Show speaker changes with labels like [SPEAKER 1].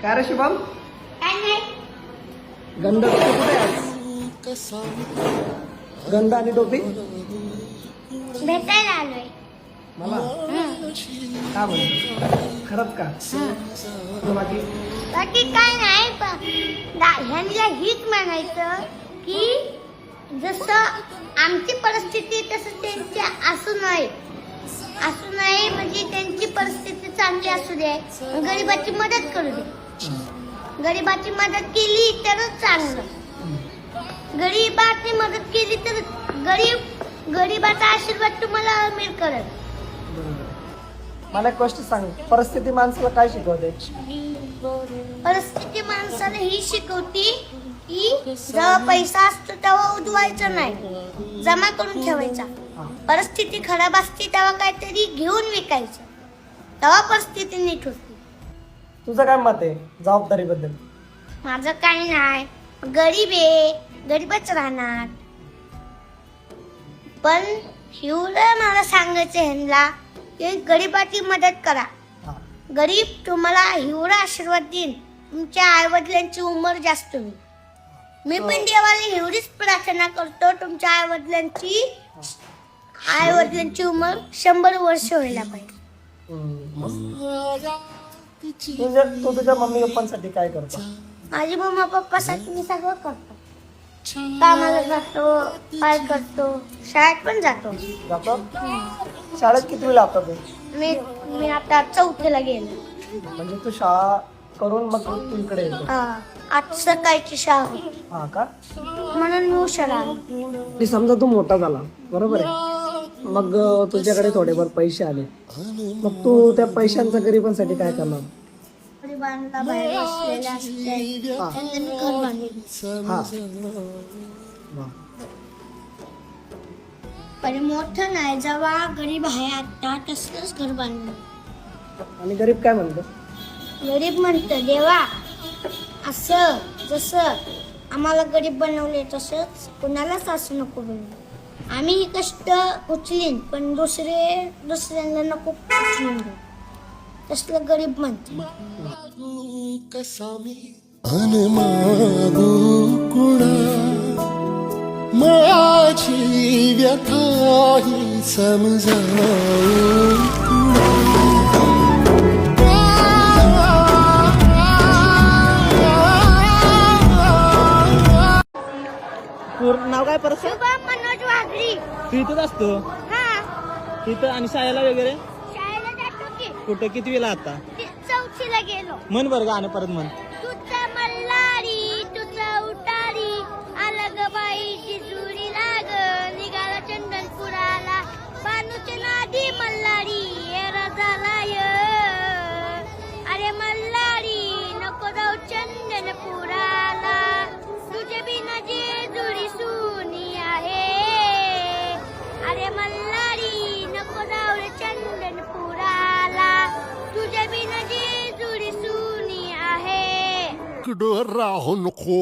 [SPEAKER 1] काय रे शुभम?
[SPEAKER 2] काय नाही.
[SPEAKER 1] गंध टोपी कुठे आहे? गंध आणि टोपी
[SPEAKER 2] भेटायला आलोय.
[SPEAKER 1] मला का बोल? खरंच का? बाकी
[SPEAKER 2] बाकी काय नाही, पण ह्यांना हीच म्हणायचं की जसं आमची परिस्थिती तसं त्यांची असू नये. म्हणजे त्यांची परिस्थिती चांगली असू दे, गरिबाची मदत करू दे. गरिबाची मदत केली तरच चांगलं. गरिबाची मदत केली तर गरीबाचा आशीर्वाद तुम्हाला अमीर करेल.
[SPEAKER 1] मला एक गोष्ट सांग, परिस्थिती माणसाला काय शिकवते?
[SPEAKER 2] परिस्थिती माणसाला ही शिकवते की जेव्हा पैसा असतो तेव्हा उडवायचा नाही, जमा करून ठेवायचा. परिस्थिती खराब असते तेव्हा काहीतरी घेऊन विकायचं, तेव्हा परिस्थिती नीट होती.
[SPEAKER 1] तुझं काय मत आहे जबाबदारीबद्दल?
[SPEAKER 2] माझं काही नाही, गरीब आहे, गरीबच राहणार. पण एवढं मला सांगायचं ह्यांना की गरीबाची मदत करा. गरीब तुम्हाला एवढा आशीर्वाद देईन, तुमच्या आई वडिलांची उंमर जास्त होईल. मी पण देवाला एवढीच प्रार्थना करतो, तुमच्या आई वडिलांची उंमर 100 वर्ष व्हायला पाहिजे.
[SPEAKER 1] तू तुझ्या मम्मी पप्पांसाठी काय करतो?
[SPEAKER 2] माझी मम्मा पप्पासाठी मी सगळं करतो. कामाला जातो, काय करतो, शाळेत पण जातो.
[SPEAKER 1] शाळेत किती वेळ लागतो तू?
[SPEAKER 2] मी आता 4थीला गेलो.
[SPEAKER 1] म्हणजे तू शाळा करून मग तू इकडे येतो?
[SPEAKER 2] आज सकाळची शाळा होती.
[SPEAKER 1] हा का?
[SPEAKER 2] म्हणून मी उशिरा आलो.
[SPEAKER 1] समजा तू मोठा झाला, बरोबर आहे, मग तुझ्याकडे थोडेफार पैसे आले, मग तू त्या पैशांचा गरिबांसाठी काय करणार?
[SPEAKER 2] गरिबांना बाहेर बसलेले असते, त्यांना मी घर बांधेन. पण मोठं नाही, जेव्हा गरीब आहे आता तसंच घर बांधलं.
[SPEAKER 1] आणि गरीब काय म्हणतो?
[SPEAKER 2] गरीब म्हणतं, देवा असं जसं आम्हाला गरीब बनवले तसंच कुणालाच असं नको बनवू. आम्ही ही कष्ट उचलीन, पण दुसऱ्यांना नको उचलून देऊ. तसलं गरीब म्हणते.
[SPEAKER 3] माझी व्यथा ही समजावून
[SPEAKER 4] पूर्ण नाव काय परत?
[SPEAKER 2] शुभम मनोज वाघरी.
[SPEAKER 4] तू इथंच असतो इथं? आणि शाळेला वगैरे
[SPEAKER 2] शाळेला जातो की.
[SPEAKER 4] कुठं? किती वेळा आता?
[SPEAKER 2] 4थीला गेलो.
[SPEAKER 4] म्हण बरं गाणं परत म्हण.
[SPEAKER 2] तुझा मल्हारी तुझा उटारी, अलग बाईची जुडी लाग, निघाला चंदनपुराला, बानूच्या नादी मल्हारी येरा झालाय. अरे मल्हारी नको जाऊ चंदनपुराला, तुझे बिना जे जुडी सुनी आहे. अरे मल्हारी नको जाऊ रे चंदनपुराला, तुझे बिना जे जुडी सुनी आहे.
[SPEAKER 3] राहू नको